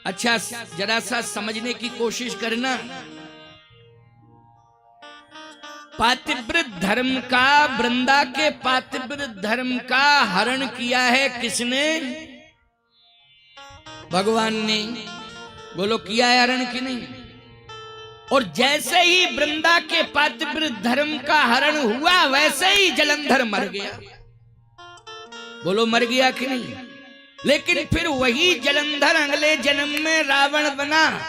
अच्छा जरा सा समझने की कोशिश करना। पातिव्रत धर्म का, वृंदा के पातिव्रत धर्म का हरण किया है किसने? भगवान ने। बोलो किया है हरण कि नहीं? और जैसे ही वृंदा के पातिव्रत धर्म का हरण हुआ वैसे ही जलंधर मर गया। बोलो मर गया कि नहीं? लेकिन फिर वही जलंधर अगले जन्म में रावण बना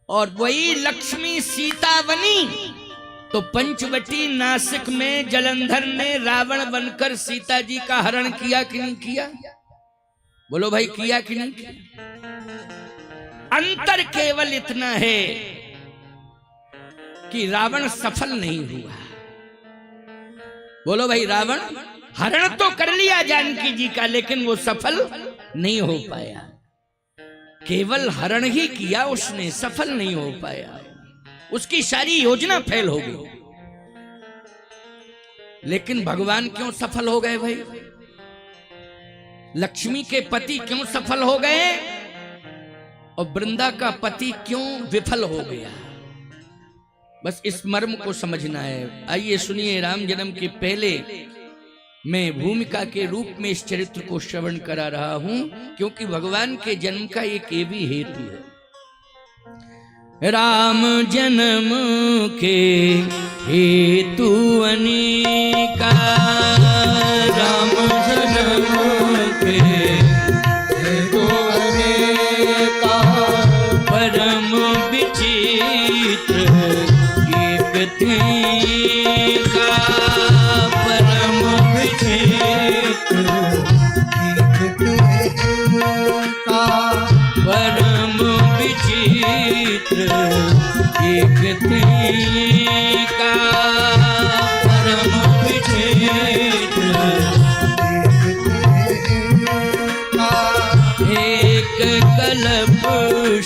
और वही लक्ष्मी सीता बनी। तो पंचवटी नासिक में जलंधर ने रावण बनकर सीता जी का हरण किया कि नहीं किया? बोलो भाई किया कि नहीं किया? अंतर केवल इतना है कि रावण सफल नहीं हुआ। बोलो भाई रावण हरण तो कर लिया जानकी जी का, लेकिन वो सफल नहीं हो पाया। केवल हरण ही किया उसने, सफल नहीं हो पाया। उसकी सारी योजना फेल हो गई। लेकिन भगवान क्यों सफल हो गए भाई? लक्ष्मी के पति क्यों सफल हो गए और वृंदा का पति क्यों विफल हो गया? बस इस मर्म को समझना है। आइए सुनिए, राम जन्म के पहले मैं भूमिका के रूप में इस चरित्र को श्रवण करा रहा हूं, क्योंकि भगवान के जन्म का एक ये भी हेतु है। राम जन्म के हेतु अनेका, राम जन्म के हेतु अनेका, परम विचित्र एक का, परम विचित्र परम विचित्र एक का, परम विचित्र एक कल्प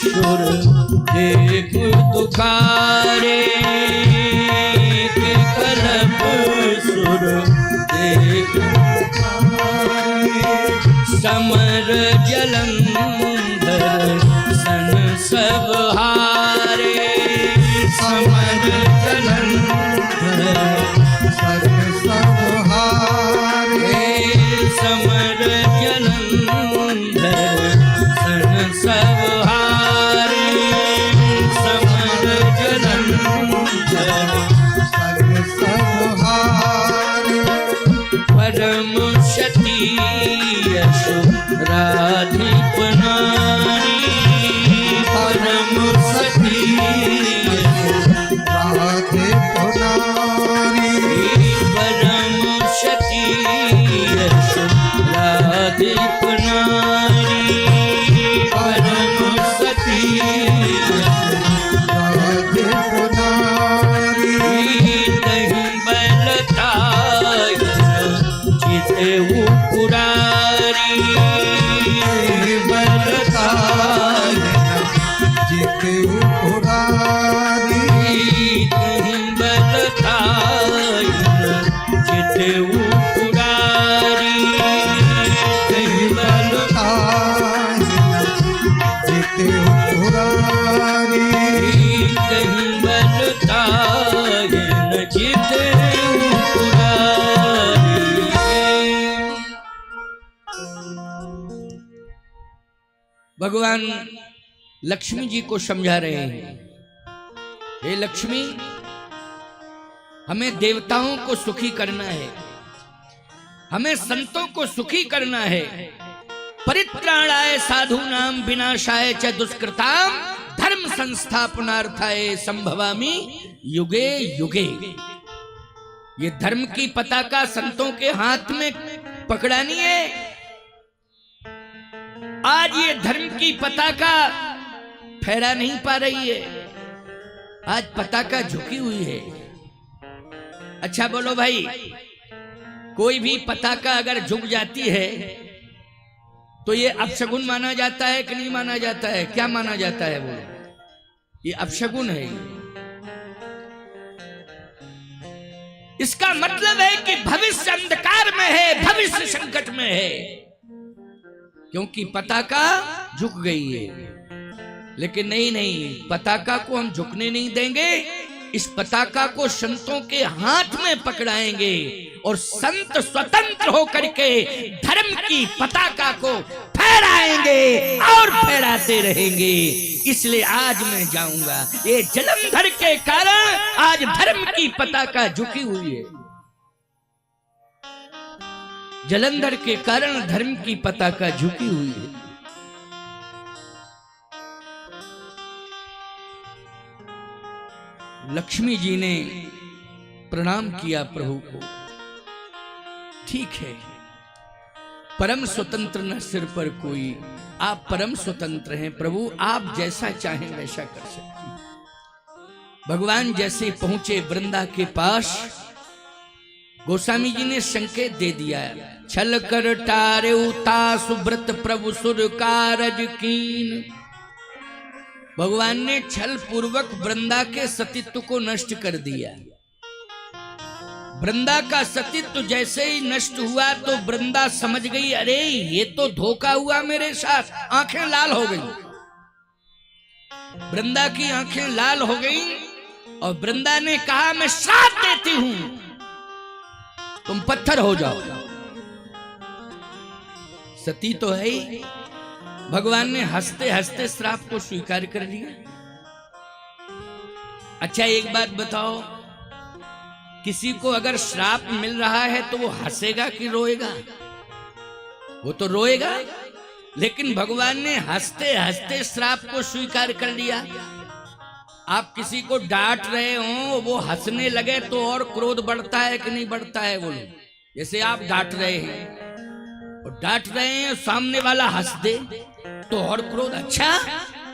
सुर एक दुखारे, एक कल्प सुर एक समर जलंधर सन सब हारे, समर जलंधर सन सब हारे, समर जलंधर सन सब हारे, समर जलंधर सन सब हारे, परम सती राधिप नारी, परम सती राधिप नारी, परम सती राधिप नारी, परम सती राधिप नारी, तहीं बलताय चिते पुरारी, बलताय चिते पुरारी, तहीं बलताय चिते पुरारी, तहीं बलताय चिते पुरारी, तहीं बलताय चिते भगवान लक्ष्मी जी को समझा रहे हैं, हे लक्ष्मी, हमें देवताओं को सुखी करना है, हमें संतों को सुखी करना है। परित्राणाय साधूनां विनाशाय च दुष्कृतां धर्म संस्थापनार्थाय संभवामि युगे युगे। ये धर्म की पताका संतों के हाथ में पकड़ानी है। आज ये धर्म की पताका फहरा नहीं पा रही है, आज पताका झुकी हुई है। अच्छा बोलो भाई, कोई भी पताका अगर झुक जाती है तो ये अपशगुन माना जाता है कि नहीं माना जाता है? क्या माना जाता है? बोलो, ये अपशगुन है। इसका मतलब है कि भविष्य अंधकार में है, भविष्य संकट में है, क्योंकि पताका झुक गई है, लेकिन नहीं, पताका को हम झुकने नहीं देंगे। इस पताका को संतों के हाथ में पकड़ाएंगे और संत स्वतंत्र होकर के धर्म की पताका को फहराएंगे और फहराते रहेंगे। इसलिए आज मैं जाऊंगा। ये जलंधर के कारण आज धर्म की पताका झुकी हुई है। जलंधर के कारण धर्म की पताका झुकी हुई है। लक्ष्मी जी ने प्रणाम किया प्रभु को। ठीक है, परम स्वतंत्र न सिर पर कोई, आप परम स्वतंत्र हैं प्रभु, आप जैसा चाहें वैसा कर सकते हैं। भगवान जैसे पहुंचे वृंदा के पास, गोस्वामी जी ने संकेत दे दिया, छल कर टारे उता सुब्रत प्रभु सुर कारज कीन। भगवान ने छल पूर्वक वृंदा के सतीत्व को नष्ट कर दिया। वृंदा का सतीत्व जैसे ही नष्ट हुआ तो वृंदा समझ गई, अरे ये तो धोखा हुआ मेरे साथ। आंखें लाल हो गई, वृंदा की आंखें लाल हो गई और वृंदा ने कहा, मैं श्राप देती हूं, तुम पत्थर हो जाओ। सती तो है ही। भगवान ने हंसते हंसते श्राप को स्वीकार कर लिया। अच्छा एक बात बताओ, किसी को अगर श्राप मिल रहा है तो वो हंसेगा कि रोएगा? वो तो रोएगा। लेकिन भगवान ने हंसते हंसते श्राप को स्वीकार कर लिया। आप किसी को डांट रहे हो, वो हंसने लगे तो और क्रोध बढ़ता है कि नहीं बढ़ता है? बोलो, जैसे आप डांट रहे हैं और डांट रहे हैं, सामने वाला हंस दे तो और क्रोध। अच्छा,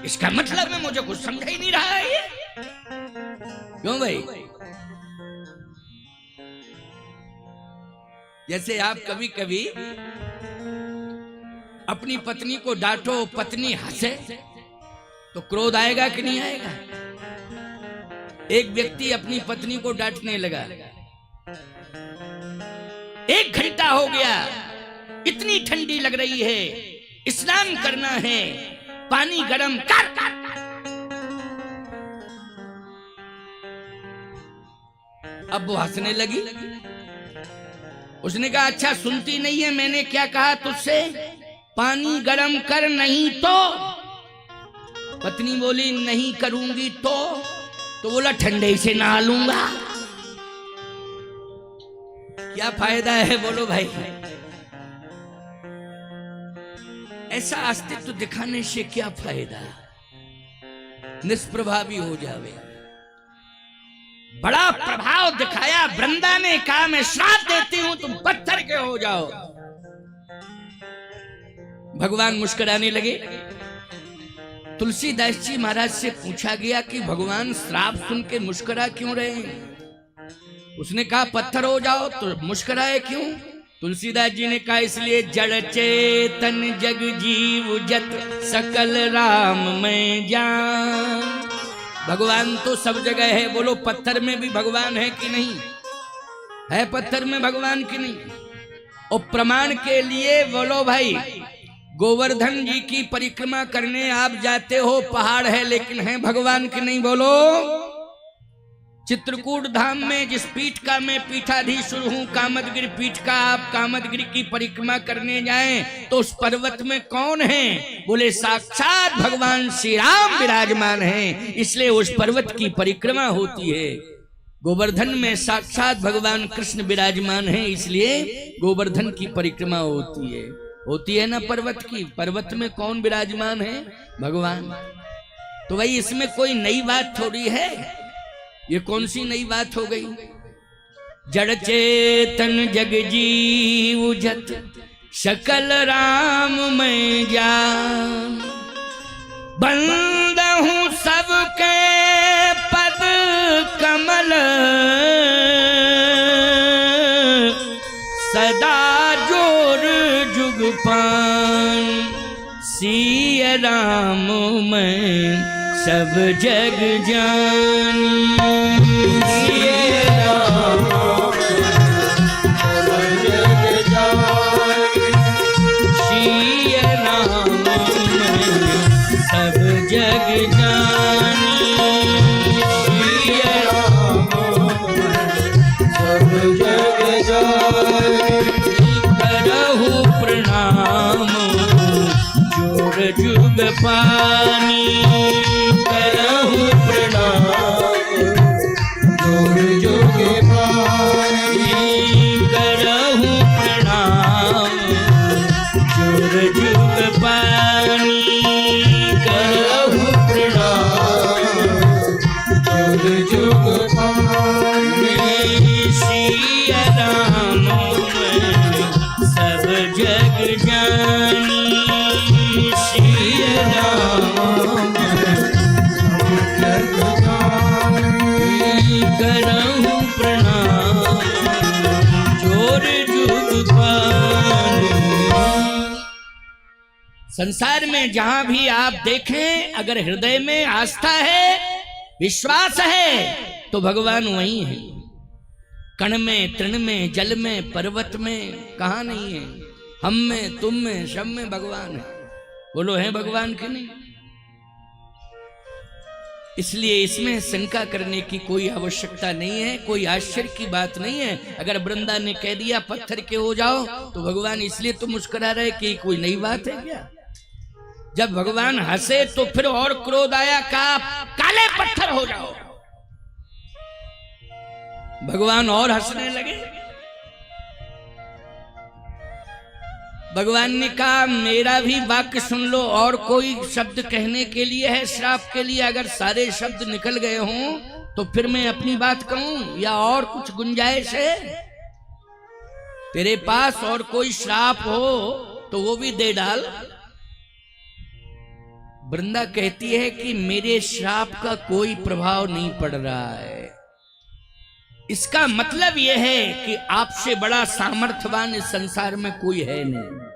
इसका मतलब है मुझे कुछ समझ ही नहीं रहा है ये। क्यों भाई? जैसे आप कभी कभी अपनी पत्नी को डांटो, पत्नी हंसे तो क्रोध आएगा कि नहीं आएगा? एक व्यक्ति अपनी पत्नी को डांटने लगा, 1 घंटा हो गया, इतनी ठंडी लग रही है, स्नान करना है, पानी गरम कर। अब वो हंसने लगी। उसने कहा, अच्छा सुनती नहीं है मैंने क्या कहा तुझसे? पानी गरम कर, नहीं तो। पत्नी बोली, नहीं करूंगी तो बोला, ठंडे से नहा लूंगा। क्या फायदा है बोलो भाई? ऐसा अस्तित्व दिखाने से क्या फायदा? निष्प्रभावी हो जावे। बड़ा प्रभाव दिखाया। वृंदा ने कहा, मैं श्राप देती हूं, तुम पत्थर के हो जाओ। भगवान मुस्कुराने लगे। तुलसीदास जी महाराज से पूछा गया कि भगवान श्राप सुन के मुस्कुरा क्यों रहे हैं? उसने कहा, पत्थर हो जाओ, तो मुस्कुराए क्यों? तुलसीदास जी ने कहा, इसलिए जड़ चेतन जग जीव जत सकल राम में जान। भगवान तो सब जगह है। बोलो, पत्थर में भी भगवान है कि नहीं है? पत्थर में भगवान की नहीं? और प्रमाण के लिए बोलो भाई, गोवर्धन जी की परिक्रमा करने आप जाते हो, पहाड़ है लेकिन है भगवान की नहीं? बोलो, चित्रकूट धाम में जिस पीठ का मैं पीठाधीश्वर हूँ, कामदगिरि पीठ का, आप कामदगिरि की परिक्रमा करने जाएं तो उस पर्वत में कौन है? बोले, साक्षात भगवान श्री राम विराजमान हैं, इसलिए उस पर्वत की परिक्रमा होती है। गोवर्धन में साक्षात भगवान कृष्ण विराजमान हैं, इसलिए गोवर्धन की परिक्रमा होती है ना पर्वत की। पर्वत में कौन विराजमान है? भगवान। तो भाई इसमें कोई नई बात थोड़ी है। ये कौन सी नई बात हो गई? जड़ चेतन जग जीव जत सकल राम में जान। बंद हूँ सबके पद कमल, सदा जोर जुग पान। सिय राम में सब जग जानी। सिय राम सब जग जानी। सिय राम में जग जानी सिया राम सब जग जानी करहु प्रणाम जोर जुग पानी करहु प्रणाम जोर जुग पानी करहु प्रणाम जोर जुग पानी करहु प्रणाम जोर जुग पानी सिया राम सब जग जानी सिया राम सब जग जानी करहु प्रणाम जोर जुग पानी। संसार में जहां भी आप देखें, अगर हृदय में आस्था है, विश्वास है, तो भगवान वहीं है। कण में, तृण में, जल में, पर्वत में, कहां नहीं है? हम में, तुम में, सब में भगवान है। बोलो है भगवान की नहीं? इसलिए इसमें शंका करने की कोई आवश्यकता नहीं है, कोई आश्चर्य की बात नहीं है। अगर वृंदा ने कह दिया पत्थर के हो जाओ, तो भगवान इसलिए तो मुस्कुरा रहे कि कोई नई बात है क्या? जब भगवान हंसे तो फिर और क्रोध आया, कहा काले पत्थर हो जाओ। भगवान और हंसने लगे। भगवान ने कहा मेरा भी वाक्य सुन लो, और कोई शब्द कहने के लिए है श्राप के लिए? अगर सारे शब्द निकल गए हों तो फिर मैं अपनी बात कहूं, या और कुछ गुंजाइश है तेरे पास? और कोई श्राप हो तो वो भी दे डाल। वृंदा कहती है कि मेरे श्राप का कोई प्रभाव नहीं पड़ रहा है। इसका मतलब यह है कि आपसे बड़ा सामर्थ्यवान इस संसार में कोई है नहीं।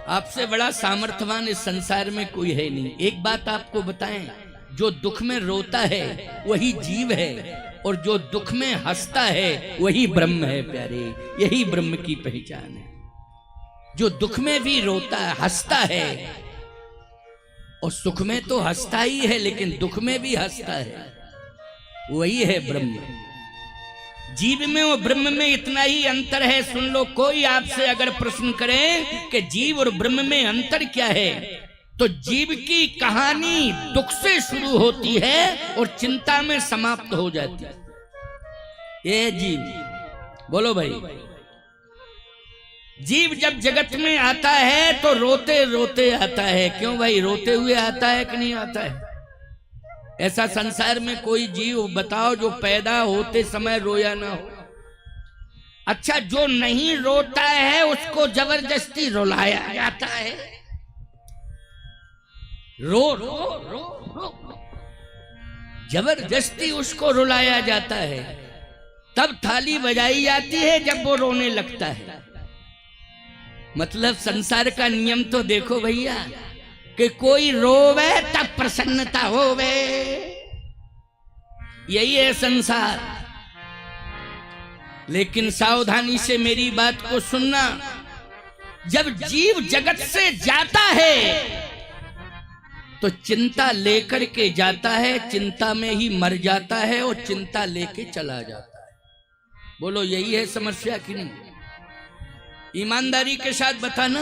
आपसे बड़ा सामर्थ्यवान इस संसार में कोई है नहीं। एक बात आपको बताएं, जो दुख में रोता है वही जीव है, और जो दुख में हंसता है वही ब्रह्म है प्यारे। यही ब्रह्म की पहचान है। जो दुख में भी रोता है, हंसता है, और सुख में तो हंसता ही है लेकिन दुख में भी हंसता है, वही है ब्रह्म। जीव में और ब्रह्म में इतना ही अंतर है। सुन लो, कोई आपसे अगर प्रश्न करे कि जीव और ब्रह्म में अंतर क्या है, तो जीव की कहानी दुख से शुरू होती है और चिंता में समाप्त हो जाती है। ये जीव, बोलो भाई। जीव जब जगत में आता है तो रोते रोते आता है। क्यों भाई? रोते हुए आता है कि नहीं आता है? ऐसा संसार में कोई जीव बताओ जो पैदा होते समय रोया ना हो? अच्छा, जो नहीं रोता है उसको जबरदस्ती रुलाया जाता है। रो रो रो रो, जबरदस्ती उसको रुलाया जाता है। तब थाली बजाई जाती है जब वो रोने लगता है। मतलब संसार का नियम तो देखो भैया, कि कोई रोवे तब प्रसन्नता होवे। यही है संसार। लेकिन सावधानी से मेरी बात को सुनना। जब जीव जगत से जाता है तो चिंता लेकर के जाता है, चिंता में ही मर जाता है और चिंता लेके चला जाता है। बोलो यही है समस्या कि नहीं? ईमानदारी के साथ बताना,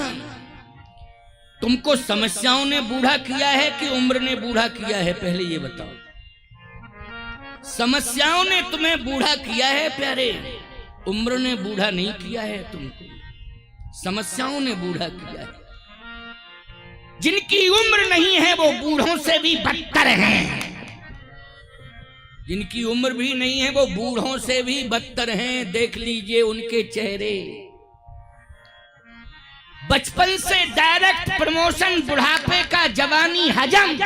तुमको समस्याओं ने बूढ़ा किया है कि उम्र ने बूढ़ा किया है? पहले ये बताओ। समस्याओं ने तुम्हें बूढ़ा किया है प्यारे, उम्र ने बूढ़ा नहीं किया है तुमको। समस्याओं ने बूढ़ा किया है। जिनकी उम्र नहीं है वो बूढ़ों से भी बदतर हैं। जिनकी उम्र भी नहीं है वो बूढ़ों से भी बदतर हैं। देख लीजिए उनके चेहरे। बचपन से डायरेक्ट प्रमोशन, बुढ़ापे का जवानी हजम।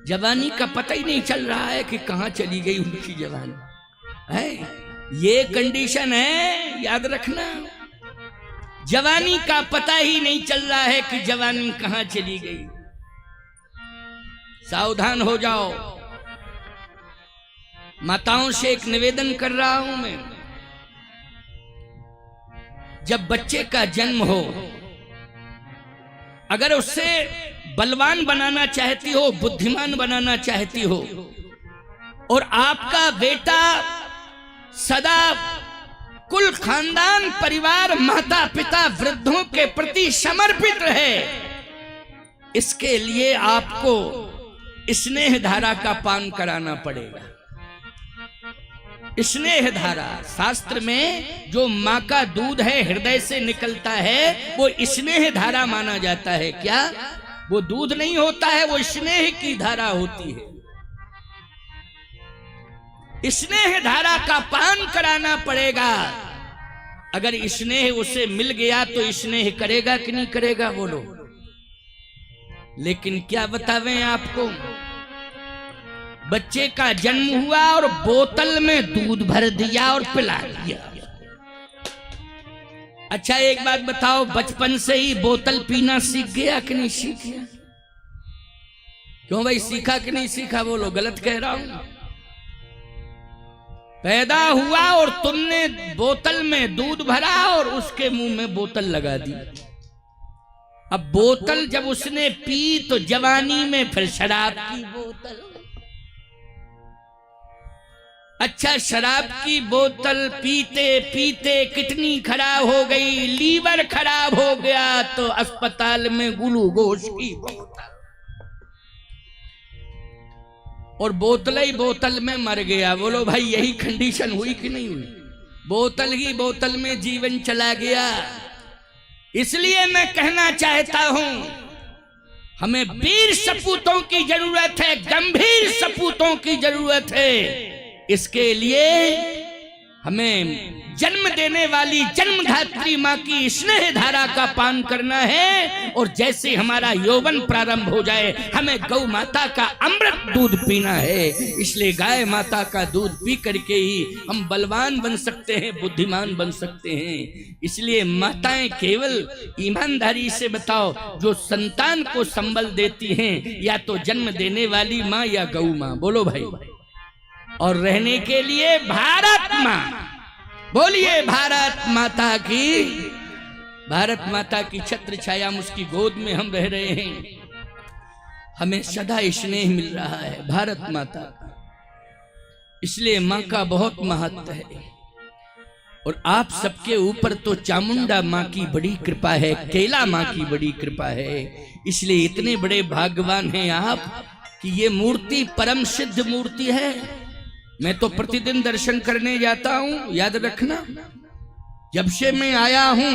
जवानी का पता ही नहीं चल रहा है कि कहां चली गई उनकी जवानी है। ये कंडीशन है, याद रखना। जवानी का पता ही नहीं चल रहा है कि जवानी कहां चली गई। सावधान हो जाओ। माताओं से एक निवेदन कर रहा हूं मैं, जब बच्चे का जन्म हो अगर उससे बलवान बनाना चाहती हो, बुद्धिमान बनाना चाहती हो, और आपका बेटा सदा कुल खानदान परिवार माता पिता वृद्धों के प्रति समर्पित रहे, इसके लिए आपको स्नेह धारा का पान कराना पड़ेगा। स्नेह धारा, शास्त्र में जो मां का दूध है हृदय से निकलता है वो स्नेह धारा माना जाता है। क्या वो दूध नहीं होता है, वो स्नेह की धारा होती है। स्नेह धारा का पान कराना पड़ेगा। अगर स्नेह उसे मिल गया तो स्नेह करेगा कि नहीं करेगा, बोलो। लेकिन क्या बतावें आपको, बच्चे का जन्म हुआ और बोतल में दूध भर दिया और पिला दिया। अच्छा एक बात बताओ, बचपन से ही बोतल पीना सीख गया कि नहीं सीख गया? क्यों भाई, सीखा कि नहीं सीखा, बोलो। गलत कह रहा हूं? पैदा हुआ और तुमने बोतल में दूध भरा और उसके मुंह में बोतल लगा दी। अब बोतल जब उसने पी तो जवानी में फिर शराब की बोतल। अच्छा, शराब की बोतल पीते पीते कितनी खराब हो गई, लीवर खराब हो गया तो अस्पताल में ग्लूकोज की बोतल, और बोतल ही बोतल में मर गया। बोलो भाई, यही कंडीशन हुई कि नहीं हुई? बोतल ही बोतल में जीवन चला गया। इसलिए मैं कहना चाहता हूं, हमें वीर सपूतों की जरूरत है, गंभीर सपूतों की जरूरत है। इसके लिए हमें जन्म देने वाली जन्मधात्री मां की स्नेह धारा का पान करना है, और जैसे हमारा यौवन प्रारंभ हो जाए हमें गौ माता का अमृत दूध पीना है। इसलिए गाय माता का दूध पी करके ही हम बलवान बन सकते हैं, बुद्धिमान बन सकते हैं। इसलिए माताएं केवल ईमानदारी से बताओ, जो संतान को संबल देती हैं या तो जन्म देने वाली माँ या गौ माँ, बोलो भाई। और रहने के लिए भारत माँ, बोलिए भारत माता की। भारत माता की छत्र छाया में, उसकी गोद में हम रह रहे हैं, हमें सदा स्नेह मिल रहा है भारत माता का। इसलिए माँ का बहुत महत्व है। और आप सबके ऊपर तो चामुंडा माँ की बड़ी कृपा है, केला माँ की बड़ी कृपा है। इसलिए इतने बड़े भाग्यवान हैं आप कि ये मूर्ति परम सिद्ध मूर्ति है। मैं तो प्रतिदिन दर्शन करने जाता हूं, याद रखना। जब से मैं आया हूं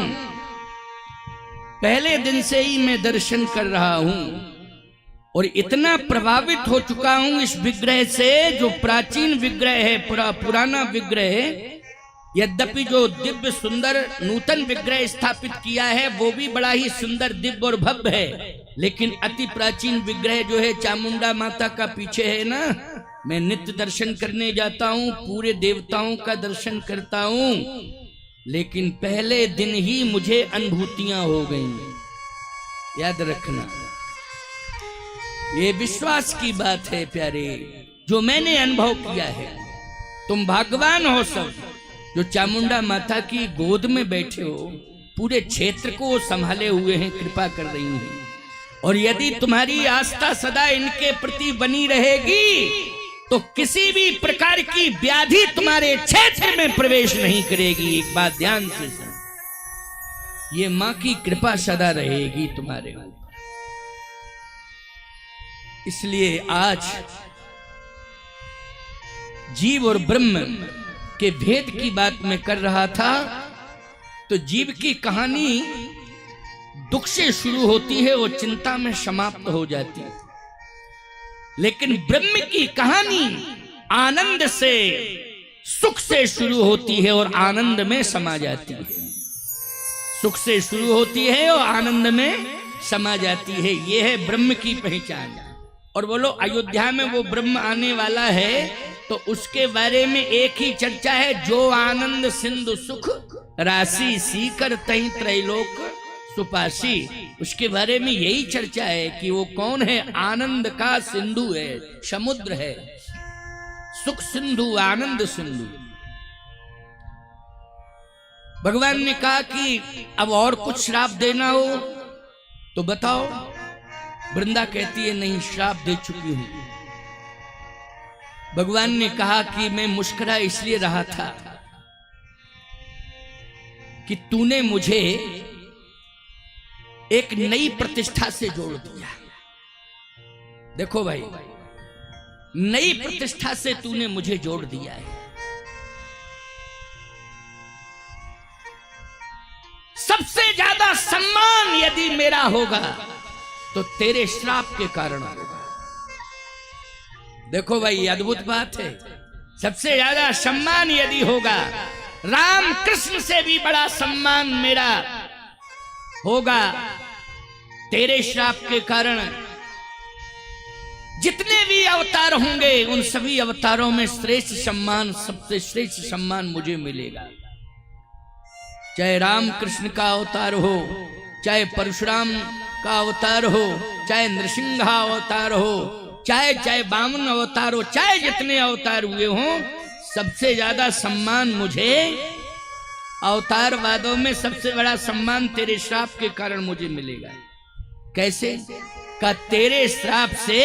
पहले दिन से ही मैं दर्शन कर रहा हूं, और इतना प्रभावित हो चुका हूं इस विग्रह से, जो प्राचीन विग्रह है, पुराना विग्रह है। यद्यपि जो दिव्य सुंदर नूतन विग्रह स्थापित किया है वो भी बड़ा ही सुंदर दिव्य और भव्य है, लेकिन अति प्राचीन विग्रह जो है चामुंडा माता का पीछे है ना, मैं नित्य दर्शन करने जाता हूं, पूरे देवताओं का दर्शन करता हूं। लेकिन पहले दिन ही मुझे अनुभूतियां हो गई, याद रखना। ये विश्वास की बात है प्यारे, जो मैंने अनुभव किया है। तुम भाग्यवान हो सब जो चामुंडा माता की गोद में बैठे हो, पूरे क्षेत्र को संभाले हुए हैं, कृपा कर रही हैं। और यदि तुम्हारी आस्था सदा इनके प्रति बनी रहेगी तो किसी भी प्रकार की व्याधि तुम्हारे क्षेत्र में प्रवेश नहीं करेगी। एक बात ध्यान से सुन, ये मां की कृपा सदा रहेगी तुम्हारे ऊपर। इसलिए आज जीव और ब्रह्म के भेद की बात मैं कर रहा था, तो जीव की कहानी दुख से शुरू होती है और चिंता में समाप्त हो जाती है, लेकिन ब्रह्म की कहानी आनंद से, सुख से शुरू होती है और आनंद में समा जाती है। सुख से शुरू होती है और आनंद में समा जाती है। यह है ब्रह्म की पहचान। और बोलो, अयोध्या में वो ब्रह्म आने वाला है तो उसके बारे में एक ही चर्चा है, जो आनंद सिंधु सुख राशि सीकर तई त्रैलोक सुपासी। उसके बारे में यही चर्चा है कि वो कौन है, आनंद का सिंधु है, समुद्र है, सुख सिंधु, आनंद सिंधु। भगवान ने कहा कि अब और कुछ श्राप देना हो तो बताओ। वृंदा कहती है नहीं, श्राप दे चुकी हूं। भगवान ने कहा कि मैं मुस्कुरा इसलिए रहा था कि तूने मुझे एक नई प्रतिष्ठा से जोड़ दिया। देखो भाई, नई प्रतिष्ठा से तूने मुझे जोड़ दिया है। सबसे ज्यादा सम्मान यदि मेरा होगा तो तेरे श्राप के कारण होगा। देखो भाई, अद्भुत बात है। सबसे ज्यादा सम्मान यदि होगा, राम कृष्ण से भी बड़ा सम्मान मेरा होगा तेरे श्राप के कारण। जितने भी अवतार होंगे उन सभी अवतारों में श्रेष्ठ सम्मान, सबसे श्रेष्ठ सम्मान मुझे मिलेगा। चाहे राम कृष्ण का अवतार हो, चाहे परशुराम का अवतार हो, चाहे नृसिंह अवतार हो, चाहे वामन अवतार हो, चाहे जितने अवतार हुए हों, सबसे ज्यादा सम्मान मुझे, अवतारवादों में सबसे बड़ा सम्मान तेरे श्राप के कारण मुझे मिलेगा। कैसे? का तेरे श्राप से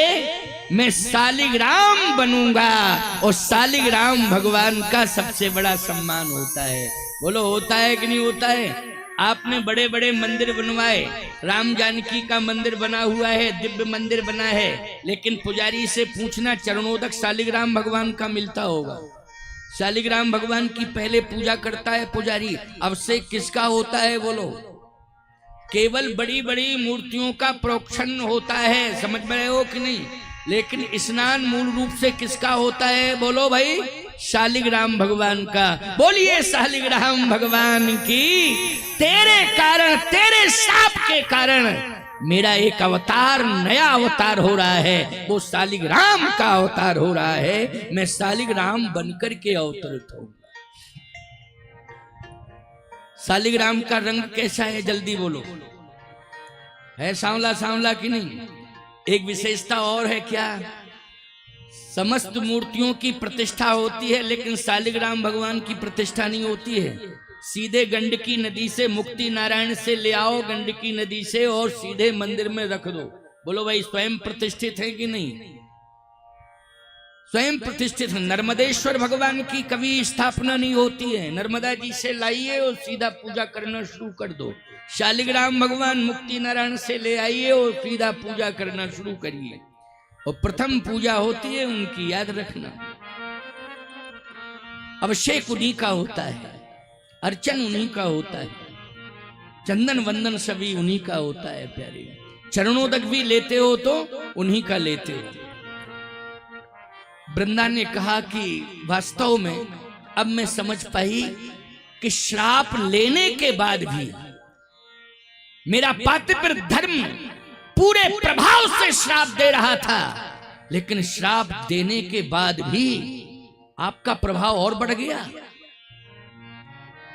मैं शालिग्राम बनूंगा, और शालिग्राम भगवान का सबसे बड़ा सम्मान होता है। बोलो, होता है कि नहीं होता है? आपने बड़े बड़े मंदिर बनवाए, राम जानकी का मंदिर बना हुआ है, दिव्य मंदिर बना है, लेकिन पुजारी से पूछना चरणोदक शालिग्राम भगवान का मिलता होगा? शालिग्राम भगवान की पहले पूजा करता है पुजारी, अभिषेक किसका होता है? बोलो। केवल बड़ी बड़ी मूर्तियों का प्रोक्षण होता है, समझ में रहे हो कि नहीं? लेकिन स्नान मूल रूप से किसका होता है? बोलो भाई, शालिग्राम भगवान का। बोलिए शालिग्राम भगवान की। तेरे कारण, तेरे शाप के कारण मेरा एक अवतार, नया अवतार हो रहा है, वो शालिग्राम का अवतार हो रहा है। मैं शालिग्राम बनकर के अवतरित हूं। शालिग्राम का रंग कैसा है? जल्दी बोलो। है सांवला सांवला कि नहीं? एक विशेषता और है क्या? समस्त मूर्तियों की प्रतिष्ठा होती है, लेकिन शालिग्राम भगवान की प्रतिष्ठा नहीं होती है। सीधे गंडकी नदी से, मुक्ति नारायण से ले आओ गंडकी नदी से, और सीधे मंदिर में रख दो। बोलो भाई, स्वयं प्रतिष्ठित है कि नहीं? स्वयं प्रतिष्ठित है। नर्मदेश्वर भगवान की कभी स्थापना नहीं होती है। नर्मदा जी से लाइए और सीधा पूजा करना शुरू कर दो। शालिग्राम भगवान मुक्ति नारायण से ले आइए और सीधा पूजा करना शुरू करिए। और प्रथम पूजा होती है उनकी, याद रखना। अभिषेक उन्हीं का होता है, अर्चन उन्हीं का होता है, चंदन वंदन सभी उन्हीं का होता है प्यारे। चरणोदक भी लेते हो तो उन्हीं का लेते हो। वृंदा ने कहा कि वास्तव में अब मैं समझ पाई कि श्राप लेने के बाद भी मेरा पातिव्र धर्म पूरे प्रभाव से श्राप दे रहा था, लेकिन श्राप देने के बाद भी आपका प्रभाव और बढ़ गया।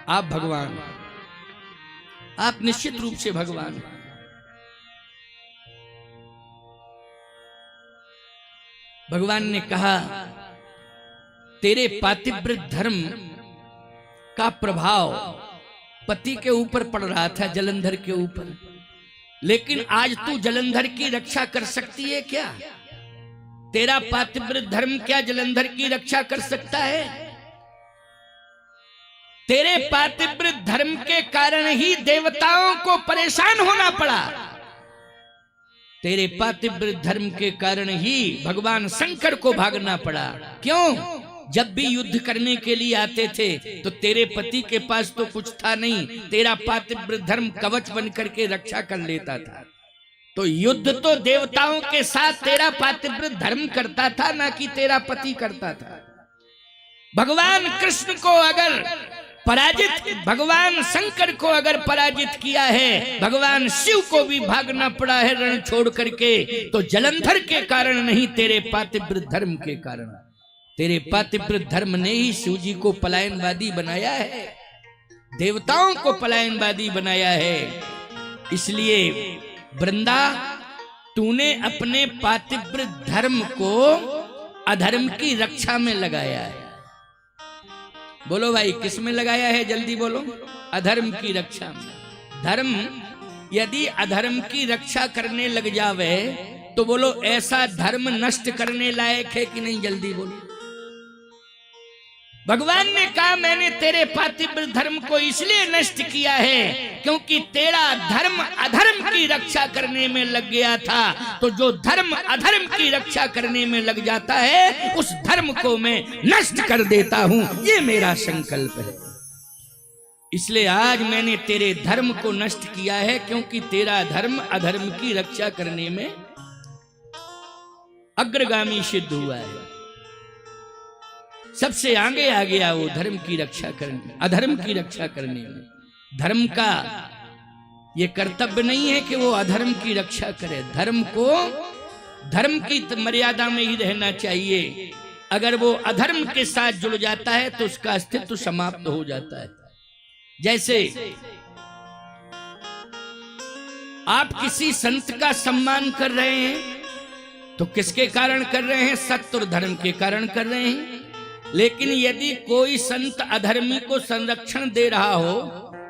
आप भगवान, आप निश्चित रूप से भगवान। भगवान ने कहा तेरे पातिव्रत धर्म का प्रभाव पति के ऊपर पड़ रहा था, जलंधर के ऊपर, लेकिन आज तू जलंधर की रक्षा कर सकती है क्या? तेरा पातिव्रत धर्म क्या जलंधर की रक्षा कर सकता है? तेरे पातिव्रत धर्म के कारण ही देवताओं को परेशान होना पड़ा। तेरे पातिव्रत धर्म के कारण ही भगवान शंकर को भागना पड़ा। क्यों? जब भी युद्ध करने के लिए आते थे तो तेरे पति के पास तो कुछ था नहीं, तेरा पातिव्रत धर्म कवच बन करके रक्षा कर लेता था। तो युद्ध तो देवताओं के साथ तेरा पातिव्रत धर्म करता था, ना कि तेरा पति करता था। भगवान कृष्ण को अगर पराजित, भगवान शंकर को अगर पराजित किया है, भगवान शिव को भी भागना पड़ा है रण छोड़ करके, तो जलंधर के कारण नहीं, तेरे पातिव्रत धर्म के कारण। तेरे पातिव्रत धर्म ने ही शिव जी को पलायनवादी बनाया है, देवताओं को पलायनवादी बनाया है। इसलिए वृंदा, तूने अपने पातिव्रत धर्म को अधर्म की रक्षा में लगाया है। बोलो भाई, किस में लगाया है? जल्दी बोलो। अधर्म की रक्षा में। धर्म यदि अधर्म की रक्षा करने लग जावे तो बोलो ऐसा धर्म नष्ट करने लायक है कि नहीं? जल्दी बोलो। भगवान ने कहा मैंने तेरे पातिव्र धर्म को इसलिए नष्ट किया है क्योंकि तेरा धर्म अधर्म की रक्षा करने में लग गया था। तो जो धर्म अधर्म की रक्षा करने में लग जाता है उस धर्म को मैं नष्ट कर देता हूं, ये मेरा संकल्प है। इसलिए आज मैंने तेरे धर्म को नष्ट किया है क्योंकि तेरा धर्म अधर्म की रक्षा करने में अग्रगामी सिद्ध हुआ है। सबसे आगे आ गया वो धर्म की रक्षा करने, अधर्म की रक्षा करने में। धर्म का ये कर्तव्य नहीं है कि वो अधर्म की रक्षा करे। धर्म को धर्म की मर्यादा में ही रहना चाहिए। अगर वो अधर्म के साथ जुड़ जाता है तो उसका अस्तित्व समाप्त हो जाता है। जैसे आप किसी संत का सम्मान कर रहे हैं तो किसके कारण कर रहे हैं? सत्य और धर्म के कारण कर रहे हैं। लेकिन यदि कोई संत अधर्मी को संरक्षण दे रहा हो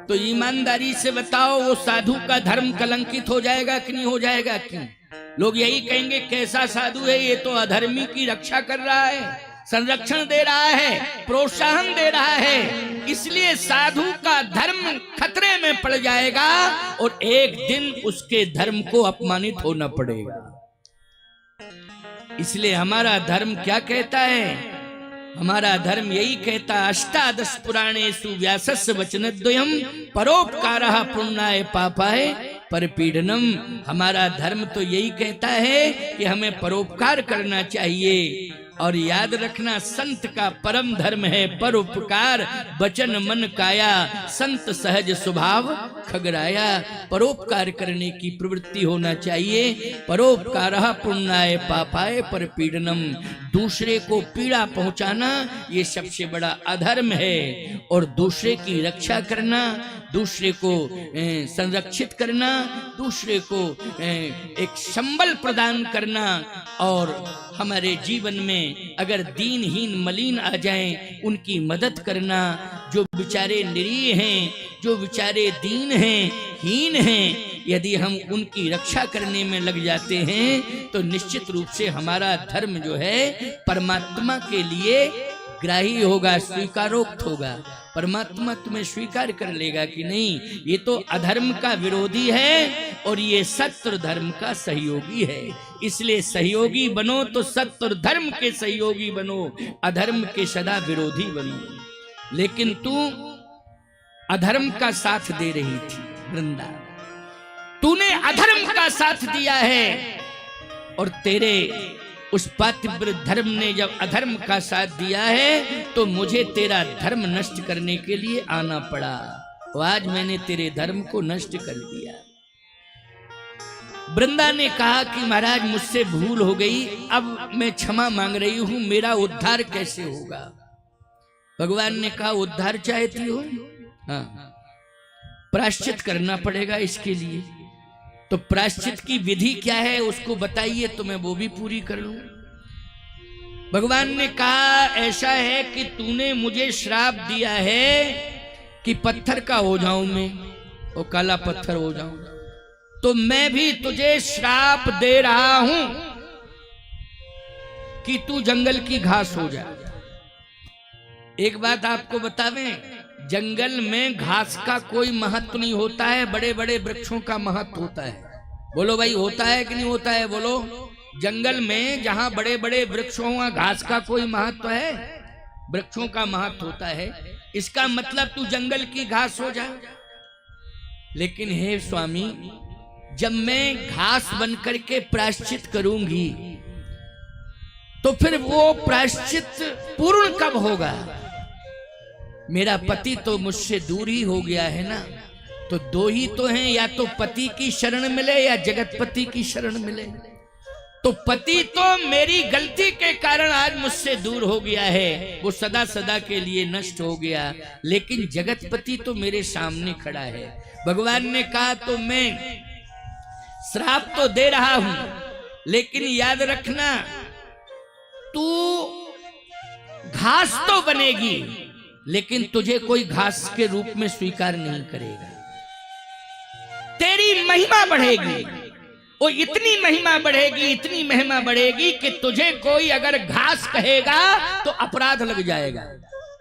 तो ईमानदारी से बताओ वो साधु का धर्म कलंकित हो जाएगा कि नहीं हो जाएगा? क्यों? लोग यही कहेंगे कैसा साधु है, ये तो अधर्मी की रक्षा कर रहा है, संरक्षण दे रहा है, प्रोत्साहन दे रहा है। इसलिए साधु का धर्म खतरे में पड़ जाएगा और एक दिन उसके धर्म को अपमानित होना पड़ेगा। इसलिए हमारा धर्म क्या कहता है? हमारा धर्म यही कहता, अष्टादश पुराणेषु व्यासस्य वचनद्वयम् परोपकारः पुण्याय पापाय परपीडनम। हमारा धर्म तो यही कहता है कि हमें परोपकार करना चाहिए। और याद रखना, संत का परम धर्म है परोपकार, वचन मन काया, संत सहज स्वभाव खगराया। परोपकार करने की प्रवृत्ति होना चाहिए। परोपकारः पुण्याय पापाय परपीडनम। दूसरे को पीड़ा पहुंचाना ये सबसे बड़ा अधर्म है। और दूसरे की रक्षा करना, दूसरे को संरक्षित करना, दूसरे को एक संबल प्रदान करना। और हमारे जीवन में अगर दीनहीन मलिन आ जाएं उनकी मदद करना। जो बेचारे निरीह हैं, जो बेचारे दीन हैं, हीन हैं, यदि हम उनकी रक्षा करने में लग जाते हैं तो निश्चित रूप से हमारा धर्म जो है परमात्मा के लिए ग्राही होगा, स्वीकारोक्त होगा। परमात्मा तुम्हें स्वीकार कर लेगा कि नहीं, ये तो अधर्म का विरोधी है और ये सत्य और धर्म का सहयोगी है। इसलिए सहयोगी बनो तो सत्य और धर्म के सहयोगी बनो, अधर्म के सदा विरोधी बनो। लेकिन तू अधर्म का साथ दे रही थी वृंदा, तूने अधर्म का साथ दिया है और तेरे उस पातिव्र धर्म ने जब अधर्म का साथ दिया है तो मुझे तेरा धर्म नष्ट करने के लिए आना पड़ा। तो आज मैंने तेरे धर्म को नष्ट कर दिया। वृंदा ने कहा कि महाराज मुझसे भूल हो गई, अब मैं क्षमा मांग रही हूं, मेरा उद्धार कैसे होगा? भगवान ने कहा उद्धार चाहती हो? हाँ, प्रायश्चित करना पड़ेगा इसके लिए। तो प्रायश्चित की विधि क्या है उसको बताइए तो मैं वो भी पूरी कर लूं। भगवान ने कहा ऐसा है कि तूने मुझे श्राप दिया है कि पत्थर का हो जाऊं मैं, वो काला पत्थर हो जाऊं, तो मैं भी तुझे श्राप दे रहा हूं कि तू जंगल की घास हो जा। एक बात आपको बतावें, जंगल में घास का कोई महत्व नहीं होता है, बड़े बड़े वृक्षों का महत्व होता है। बोलो भाई, होता है कि नहीं होता है? बोलो। जंगल में जहां बड़े बड़े वृक्ष हो घास का कोई महत्व है? वृक्षों का महत्व होता है। इसका मतलब तू जंगल की घास हो जा। लेकिन हे स्वामी, जब मैं घास बनकर के प्रायश्चित करूंगी तो फिर वो प्रायश्चित पूर्ण कब होगा? मेरा पति तो मुझसे दूर ही हो गया है ना, तो दो ही तो हैं, या तो पति की शरण मिले या जगतपति की शरण मिले। तो पति तो मेरी गलती के कारण आज मुझसे दूर हो गया है, वो सदा सदा के लिए नष्ट हो गया, लेकिन जगतपति तो मेरे सामने खड़ा है। भगवान ने कहा तो मैं श्राप तो दे रहा हूं, लेकिन याद रखना तू घास तो बनेगी लेकिन तुझे कोई घास के रूप में स्वीकार नहीं करेगा। तेरी महिमा बढ़ेगी, वो इतनी महिमा बढ़ेगी, इतनी महिमा बढ़ेगी कि तुझे कोई अगर घास कहेगा तो अपराध लग जाएगा।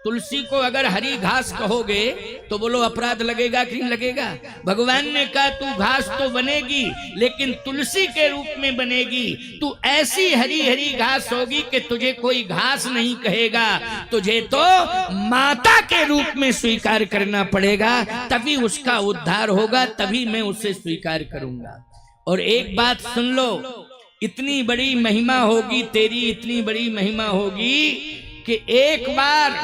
तुलसी को अगर हरी घास कहोगे तो बोलो अपराध लगेगा कि नहीं लगेगा? भगवान ने कहा तू घास तो बनेगी लेकिन तुलसी के रूप में बनेगी, तू ऐसी हरी हरी घास होगी कि तुझे कोई घास नहीं कहेगा, तुझे तो माता के रूप में स्वीकार करना पड़ेगा, तभी उसका उद्धार होगा, तभी मैं उसे स्वीकार करूंगा। और एक बात सुन लो, इतनी बड़ी महिमा होगी तेरी, इतनी बड़ी महिमा होगी कि एक बार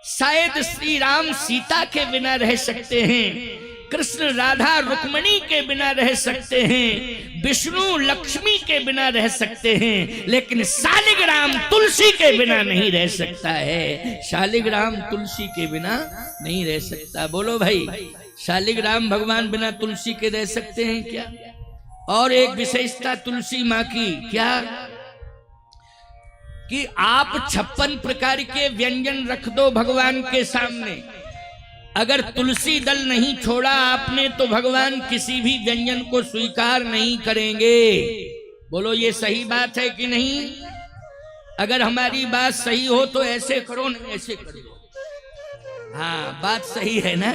शायद श्री राम सीता के बिना रह सकते हैं, कृष्ण राधा रुक्मणी के बिना रह सकते हैं, विष्णु लक्ष्मी के बिना रह सकते हैं, लेकिन शालिग्राम तुलसी के बिना नहीं रह सकता है। शालिग्राम तुलसी के बिना नहीं रह सकता। बोलो भाई, शालिग्राम भगवान बिना तुलसी के रह सकते हैं क्या? और एक विशेषता तुलसी माँ की क्या कि आप 56 प्रकार के व्यंजन रख दो भगवान के सामने, अगर तुलसी दल नहीं छोड़ा आपने तो भगवान किसी भी व्यंजन को स्वीकार नहीं करेंगे। बोलो ये सही बात है कि नहीं? अगर हमारी बात सही हो तो ऐसे करो, नहीं ऐसे करो। हाँ, बात सही है ना?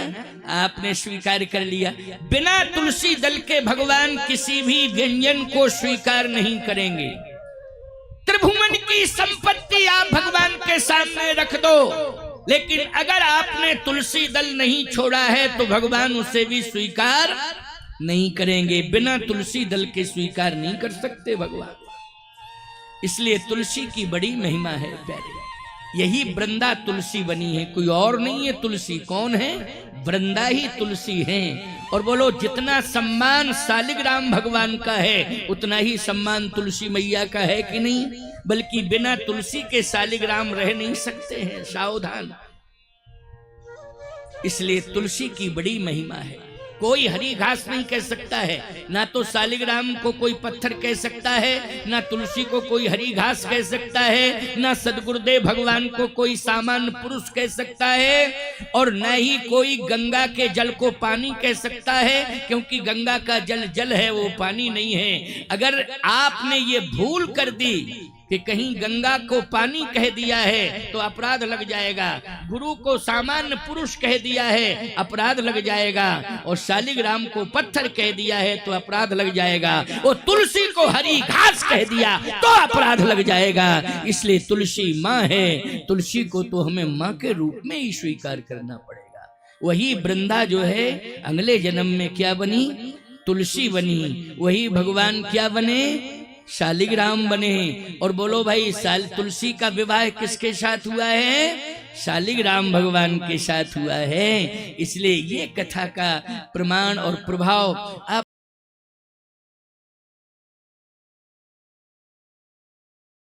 आपने स्वीकार कर लिया। बिना तुलसी दल के भगवान किसी भी व्यंजन को स्वीकार नहीं करेंगे। त्रिभुवन की संपत्ति आप भगवान के सामने रख दो, लेकिन अगर आपने तुलसी दल नहीं छोड़ा है तो भगवान उसे भी स्वीकार नहीं करेंगे। बिना तुलसी दल के स्वीकार नहीं कर सकते भगवान। इसलिए तुलसी की बड़ी महिमा है प्यारे। यही वृंदा तुलसी बनी है, कोई और नहीं है। तुलसी कौन है? वृंदा ही तुलसी है। और बोलो जितना सम्मान शालिग्राम भगवान का है उतना ही सम्मान तुलसी मैया का है कि नहीं? बल्कि बिना तुलसी के शालिग्राम रह नहीं सकते हैं, सावधान। इसलिए तुलसी की बड़ी महिमा है। कोई हरी घास नहीं कह सकता है, ना तो शालिग्राम को कोई पत्थर कह सकता है, ना तुलसी को कोई हरी घास कह सकता है, ना सदगुरुदेव भगवान को कोई सामान्य पुरुष कह सकता है, और न ही कोई गंगा के जल को पानी कह सकता है, क्योंकि गंगा का जल जल है, वो पानी नहीं है। अगर आपने ये भूल कर दी कि कहीं गंगा को पानी कह दिया है तो अपराध लग जाएगा, गुरु को सामान्य पुरुष कह दिया है अपराध लग जाएगा, और शालिग्राम को पत्थर कह दिया है तो अपराध लग जाएगा, और तुलसी को हरी घास कह दिया तो अपराध लग जाएगा। इसलिए तुलसी माँ है, तुलसी को तो हमें माँ के रूप में ही स्वीकार करना पड़ेगा। वही वृंदा जो है अगले जन्म में क्या बनी? तुलसी बनी। वही भगवान क्या बने? शालिग्राम बने। और बोलो भाई, तुलसी का विवाह किसके साथ हुआ है? शालिग्राम भगवान के साथ हुआ है। इसलिए ये कथा का प्रमाण और प्रभाव आप